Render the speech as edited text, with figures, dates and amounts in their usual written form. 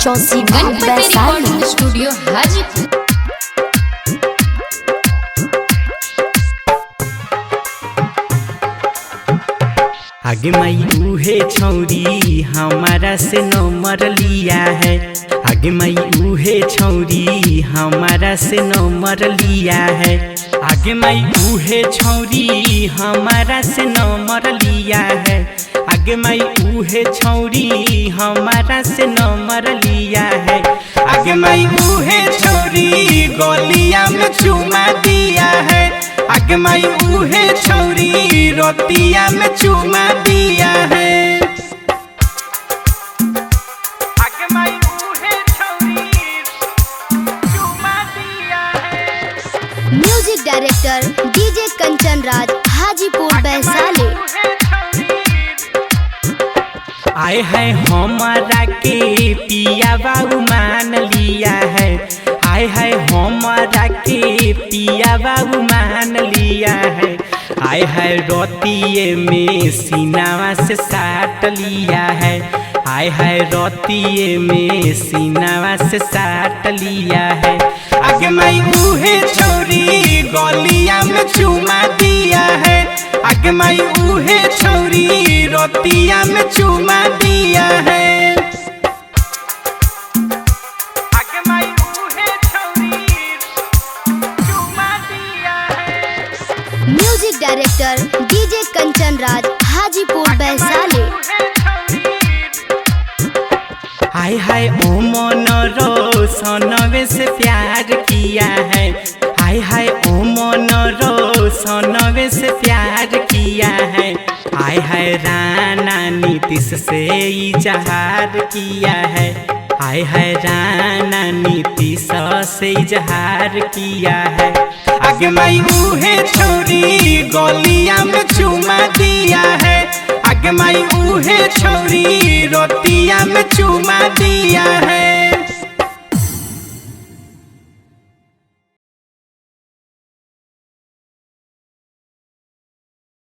चौसी Ganpati studio Hajipur. आगे माई उहे छौरी हमारा से नंबर लिया है। आगे माई उहे छौरी हमारा से नंबर लिया है। आगे माई उहे छौरी हमारा से नंबर लिया है। आगे माई उहे छौरी हमारा से नंबर लिया है। आगे माई उहे छौरी गलिया में चुमा दिया है। आगे माई उहे छौरी रोतिया में चुमा दिया है। आगे माई उहे छौरी चुमा दिया है। Music director DJ Kanchan Raj Hajipur Vaishali. आए है हमारा के पिया बाबू मान लिया है। आए है हमारा के पिया बाबू मान लिया है। आए है रोतिये में सीनावा से साट लिया है। आए है रोतिये में सीनावा से साट लिया है। आगे माई उहे छौरी गलिया में चुमा दिया है। आगे माई उहे छौरी रोतिया में चुमा दिया है। आगे माई उहे छौरी चुमा दिया है। Music director DJ Kanchan Raj Hajipur Vaishali. हाय हाय ओ मन रोशनवे से प्यार किया है। हाय हाय ओ मन रोशनवे से प्यार किया है। हाय हाय राना नीतीश से इजहार किया है। हाय हाय राना नीतीश से इजहार किया है। आगे माई उहे छौरी गलिया में चुमा दिया है। आगे माई उहे छौरी रोतिया में चुमा दिया है।